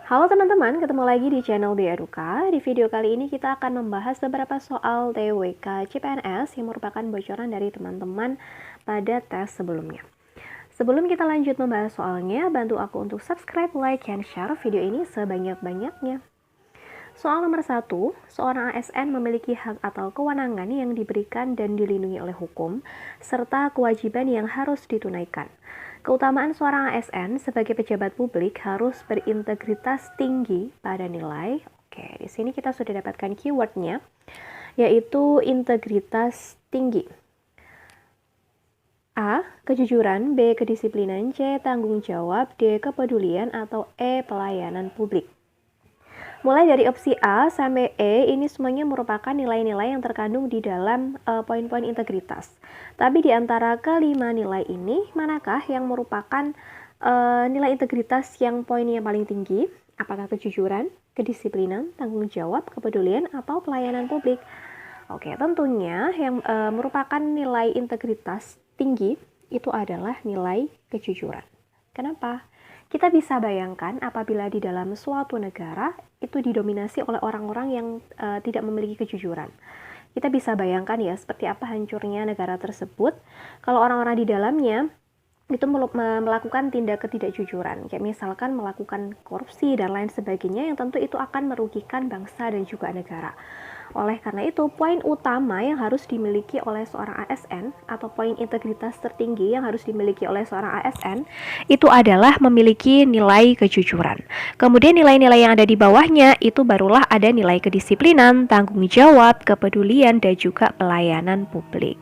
Halo teman-teman, ketemu lagi di channel Eduka. Di video kali ini kita akan membahas beberapa soal TWK CPNS yang merupakan bocoran dari teman-teman pada tes sebelumnya. Sebelum kita lanjut membahas soalnya, bantu aku untuk subscribe, like, and share video ini sebanyak-banyaknya. Soal nomor 1, seorang ASN memiliki hak atau kewenangan yang diberikan dan dilindungi oleh hukum, serta kewajiban yang harus ditunaikan. Keutamaan seorang ASN sebagai pejabat publik harus berintegritas tinggi pada nilai. Oke, di sini kita sudah dapatkan keywordnya, yaitu integritas tinggi. A. Kejujuran, B. Kedisiplinan, C. Tanggung jawab, D. Kepedulian, atau E. Pelayanan publik. Mulai dari opsi A sampai E, ini semuanya merupakan nilai-nilai yang terkandung di dalam poin-poin integritas. Tapi di antara kelima nilai ini, manakah yang merupakan nilai integritas yang poinnya paling tinggi? Apakah kejujuran, kedisiplinan, tanggung jawab, kepedulian, atau pelayanan publik? Oke, tentunya yang merupakan nilai integritas tinggi itu adalah nilai kejujuran. Kenapa? Kita bisa bayangkan apabila di dalam suatu negara itu didominasi oleh orang-orang yang tidak memiliki kejujuran. Kita bisa bayangkan ya seperti apa hancurnya negara tersebut kalau orang-orang di dalamnya itu melakukan tindak ketidakjujuran, kayak misalkan melakukan korupsi dan lain sebagainya, yang tentu itu akan merugikan bangsa dan juga negara. Oleh karena itu, poin utama yang harus dimiliki oleh seorang ASN atau poin integritas tertinggi yang harus dimiliki oleh seorang ASN itu adalah memiliki nilai kejujuran. Kemudian nilai-nilai yang ada di bawahnya itu barulah ada nilai kedisiplinan, tanggung jawab, kepedulian, dan juga pelayanan publik.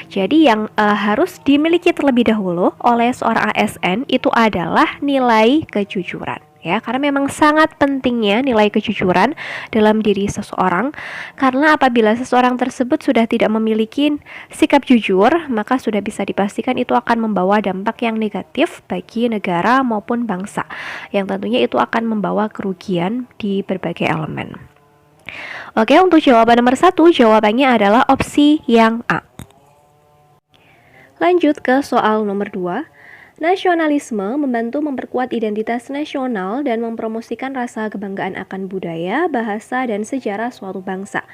Jadi yang harus dimiliki terlebih dahulu oleh seorang ASN itu adalah nilai kejujuran. Ya, karena memang sangat pentingnya nilai kejujuran dalam diri seseorang, karena apabila seseorang tersebut sudah tidak memiliki sikap jujur, maka sudah bisa dipastikan itu akan membawa dampak yang negatif bagi negara maupun bangsa, yang tentunya itu akan membawa kerugian di berbagai elemen. Oke, untuk jawaban nomor 1, jawabannya adalah opsi yang A. Lanjut ke soal nomor 2. Nasionalisme membantu memperkuat identitas nasional dan mempromosikan rasa kebanggaan akan budaya, bahasa, dan sejarah suatu bangsa.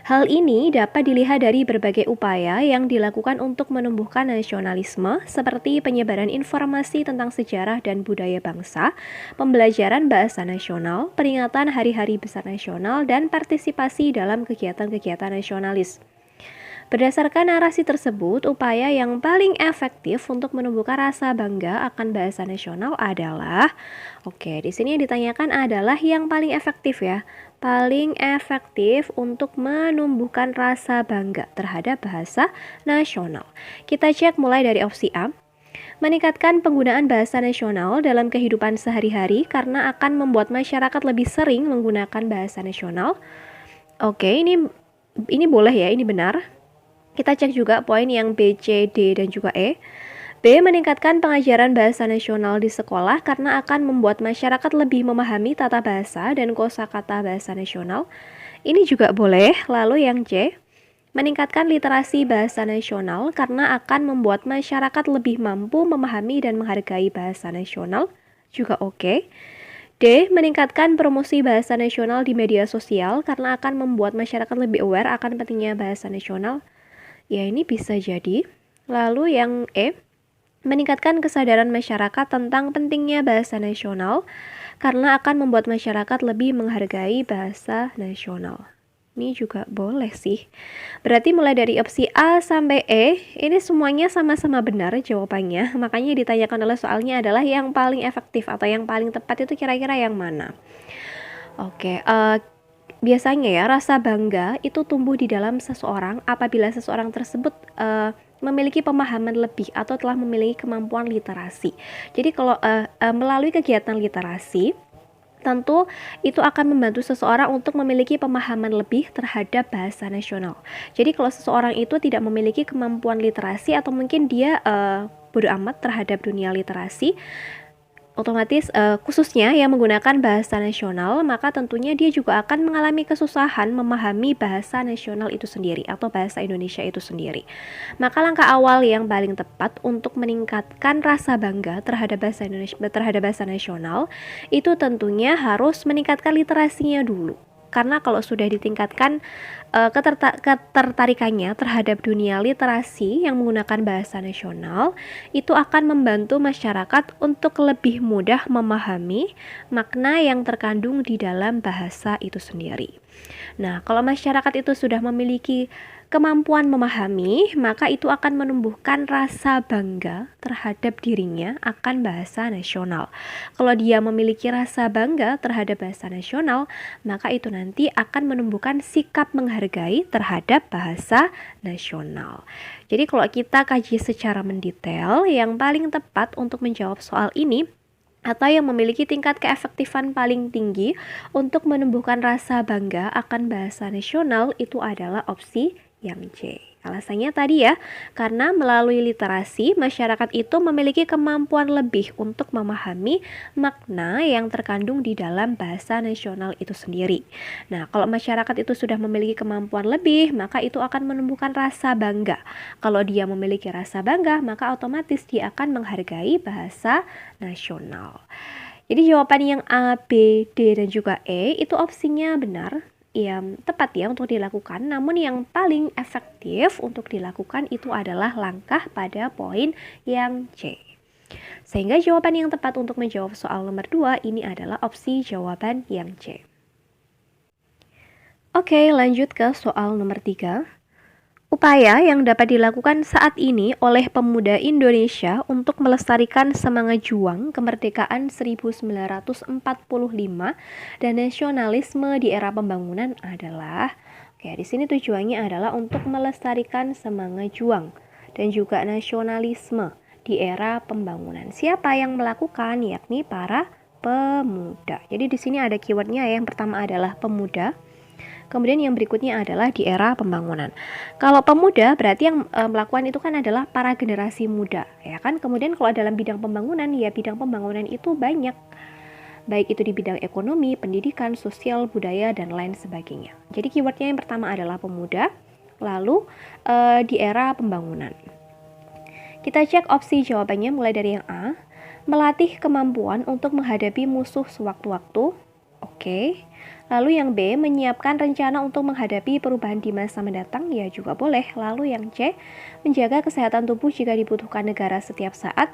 Hal ini dapat dilihat dari berbagai upaya yang dilakukan untuk menumbuhkan nasionalisme, seperti penyebaran informasi tentang sejarah dan budaya bangsa, pembelajaran bahasa nasional, peringatan hari-hari besar nasional, dan partisipasi dalam kegiatan-kegiatan nasionalis. Berdasarkan narasi tersebut, upaya yang paling efektif untuk menumbuhkan rasa bangga akan bahasa nasional adalah, di sini yang ditanyakan adalah yang paling efektif ya. Paling efektif untuk menumbuhkan rasa bangga terhadap bahasa nasional. Kita cek mulai dari opsi A. Meningkatkan penggunaan bahasa nasional dalam kehidupan sehari-hari karena akan membuat masyarakat lebih sering menggunakan bahasa nasional. Ini boleh ya, ini benar. Kita cek juga poin yang B, C, D, dan juga E. B. Meningkatkan pengajaran bahasa nasional di sekolah karena akan membuat masyarakat lebih memahami tata bahasa dan kosakata bahasa nasional. Ini juga boleh. Lalu yang C. Meningkatkan literasi bahasa nasional karena akan membuat masyarakat lebih mampu memahami dan menghargai bahasa nasional. Juga oke. D. Meningkatkan promosi bahasa nasional di media sosial karena akan membuat masyarakat lebih aware akan pentingnya bahasa nasional. Ya, ini bisa jadi. Lalu yang E, meningkatkan kesadaran masyarakat tentang pentingnya bahasa nasional karena akan membuat masyarakat lebih menghargai bahasa nasional. Ini juga boleh sih. Berarti mulai dari opsi A sampai E, ini semuanya sama-sama benar jawabannya. Makanya ditanyakan oleh soalnya adalah yang paling efektif atau yang paling tepat itu kira-kira yang mana? Biasanya ya, rasa bangga itu tumbuh di dalam seseorang apabila seseorang tersebut memiliki pemahaman lebih atau telah memiliki kemampuan literasi. Jadi kalau melalui kegiatan literasi, tentu itu akan membantu seseorang untuk memiliki pemahaman lebih terhadap bahasa nasional. Jadi kalau seseorang itu tidak memiliki kemampuan literasi atau mungkin dia bodo amat terhadap dunia literasi, Otomatis khususnya yang menggunakan bahasa nasional, maka tentunya dia juga akan mengalami kesusahan memahami bahasa nasional itu sendiri atau bahasa Indonesia itu sendiri. Maka langkah awal yang paling tepat untuk meningkatkan rasa bangga terhadap bahasa Indonesia, terhadap bahasa nasional, itu tentunya harus meningkatkan literasinya dulu. Karena kalau sudah ditingkatkan ketertarikannya terhadap dunia literasi yang menggunakan bahasa nasional, itu akan membantu masyarakat untuk lebih mudah memahami makna yang terkandung di dalam bahasa itu sendiri. Nah, kalau masyarakat itu sudah memiliki kemampuan memahami, maka itu akan menumbuhkan rasa bangga terhadap dirinya akan bahasa nasional. Kalau dia memiliki rasa bangga terhadap bahasa nasional, maka itu nanti akan menumbuhkan sikap menghargai terhadap bahasa nasional. Jadi kalau kita kaji secara mendetail, yang paling tepat untuk menjawab soal ini atau yang memiliki tingkat keefektifan paling tinggi untuk menumbuhkan rasa bangga akan bahasa nasional itu adalah opsi yang C. Alasannya tadi ya, karena melalui literasi, masyarakat itu memiliki kemampuan lebih untuk memahami makna yang terkandung di dalam bahasa nasional itu sendiri. Nah, kalau masyarakat itu sudah memiliki kemampuan lebih, maka itu akan menumbuhkan rasa bangga. Kalau dia memiliki rasa bangga, maka otomatis dia akan menghargai bahasa nasional. Jadi jawaban yang A, B, D, dan juga E itu opsinya benar. Yang tepat ya untuk dilakukan, namun yang paling efektif untuk dilakukan itu adalah langkah pada poin yang C. Sehingga jawaban yang tepat untuk menjawab soal nomor 2 ini adalah opsi jawaban yang C. Oke, lanjut ke soal nomor 3. Upaya yang dapat dilakukan saat ini oleh pemuda Indonesia untuk melestarikan semangat juang kemerdekaan 1945 dan nasionalisme di era pembangunan adalah, di sini tujuannya adalah untuk melestarikan semangat juang dan juga nasionalisme di era pembangunan. Siapa yang melakukan? Yakni para pemuda. Jadi di sini ada keywordnya, yang pertama adalah pemuda. Kemudian yang berikutnya adalah di era pembangunan. Kalau pemuda berarti yang melakukan itu kan adalah para generasi muda, ya kan? Kemudian kalau dalam bidang pembangunan, ya bidang pembangunan itu banyak. Baik itu di bidang ekonomi, pendidikan, sosial, budaya, dan lain sebagainya. Jadi keywordnya yang pertama adalah pemuda, lalu di era pembangunan. Kita cek opsi jawabannya mulai dari yang A, melatih kemampuan untuk menghadapi musuh sewaktu-waktu. Oke. Lalu yang B, menyiapkan rencana untuk menghadapi perubahan di masa mendatang, ya juga boleh. Lalu yang C, menjaga kesehatan tubuh jika dibutuhkan negara setiap saat,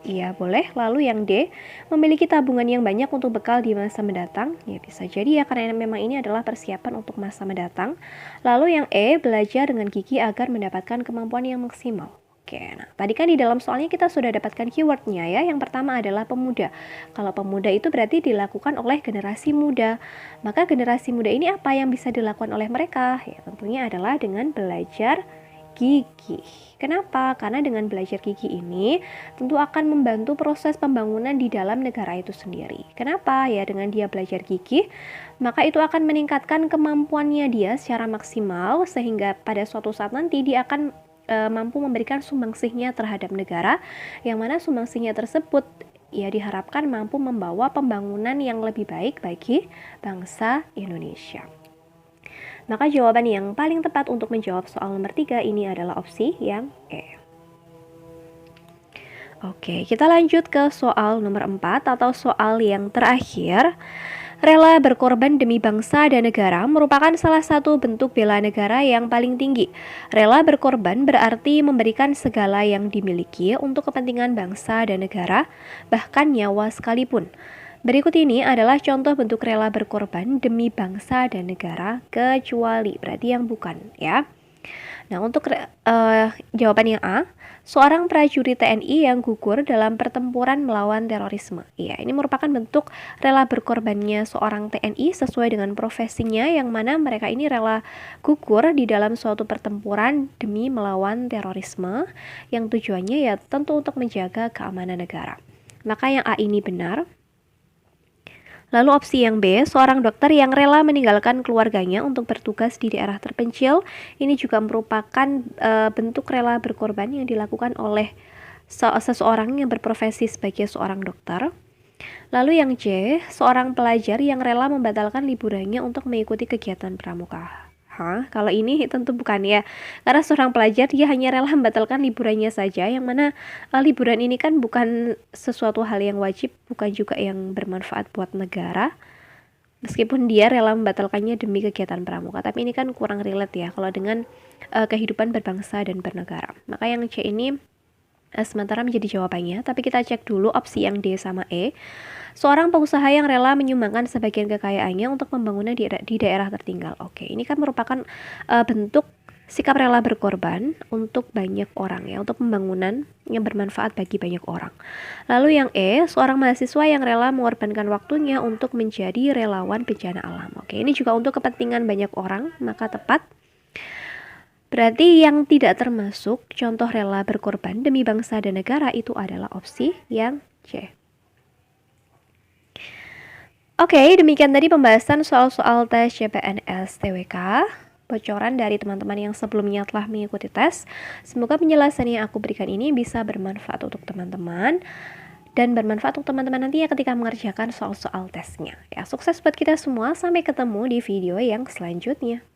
ya boleh. Lalu yang D, memiliki tabungan yang banyak untuk bekal di masa mendatang, ya bisa jadi ya, karena memang ini adalah persiapan untuk masa mendatang. Lalu yang E, belajar dengan gigih agar mendapatkan kemampuan yang maksimal. Oke, nah tadi kan di dalam soalnya kita sudah dapatkan keywordnya ya. Yang pertama adalah pemuda. Kalau pemuda itu berarti dilakukan oleh generasi muda. Maka generasi muda ini apa yang bisa dilakukan oleh mereka? Ya tentunya adalah dengan belajar gigih. Kenapa? Karena dengan belajar gigih ini tentu akan membantu proses pembangunan di dalam negara itu sendiri. Kenapa? Ya dengan dia belajar gigih, maka itu akan meningkatkan kemampuannya dia secara maksimal, sehingga pada suatu saat nanti dia akan mampu memberikan sumbangsihnya terhadap negara, yang mana sumbangsihnya tersebut ya diharapkan mampu membawa pembangunan yang lebih baik bagi bangsa Indonesia. Maka jawaban yang paling tepat untuk menjawab soal nomor 3 ini adalah opsi yang E. Oke, kita lanjut ke soal nomor 4 atau soal yang terakhir. Rela berkorban demi bangsa dan negara merupakan salah satu bentuk bela negara yang paling tinggi. Rela berkorban berarti memberikan segala yang dimiliki untuk kepentingan bangsa dan negara, bahkan nyawa sekalipun. Berikut ini adalah contoh bentuk rela berkorban demi bangsa dan negara, kecuali berarti yang bukan ya. Nah, untuk jawaban yang A, seorang prajurit TNI yang gugur dalam pertempuran melawan terorisme. Ya, ini merupakan bentuk rela berkorbannya seorang TNI sesuai dengan profesinya, yang mana mereka ini rela gugur di dalam suatu pertempuran demi melawan terorisme, yang tujuannya ya tentu untuk menjaga keamanan negara. Maka yang A ini benar. Lalu opsi yang B, seorang dokter yang rela meninggalkan keluarganya untuk bertugas di daerah terpencil. Ini juga merupakan bentuk rela berkorban yang dilakukan oleh seseorang yang berprofesi sebagai seorang dokter. Lalu yang C, seorang pelajar yang rela membatalkan liburannya untuk mengikuti kegiatan pramuka. Hah? Kalau ini tentu bukan ya. Karena seorang pelajar dia hanya rela membatalkan liburannya saja, yang mana liburan ini kan bukan sesuatu hal yang wajib, bukan juga yang bermanfaat buat negara. Meskipun dia rela membatalkannya demi kegiatan pramuka, tapi ini kan kurang relate ya kalau dengan kehidupan berbangsa dan bernegara. Maka yang C ini sementara menjadi jawabannya, tapi kita cek dulu opsi yang D sama E. Seorang pengusaha yang rela menyumbangkan sebagian kekayaannya untuk pembangunan di daerah tertinggal. Oke, ini kan merupakan bentuk sikap rela berkorban untuk banyak orang ya, untuk pembangunan yang bermanfaat bagi banyak orang. Lalu yang E, seorang mahasiswa yang rela mengorbankan waktunya untuk menjadi relawan bencana alam. Oke, ini juga untuk kepentingan banyak orang, maka tepat. Berarti yang tidak termasuk contoh rela berkorban demi bangsa dan negara itu adalah opsi yang C. Oke, demikian tadi pembahasan soal-soal tes CPNS TWK. Bocoran dari teman-teman yang sebelumnya telah mengikuti tes. Semoga penjelasan yang aku berikan ini bisa bermanfaat untuk teman-teman dan bermanfaat untuk teman-teman nantinya ketika mengerjakan soal-soal tesnya. Ya, sukses buat kita semua. Sampai ketemu di video yang selanjutnya.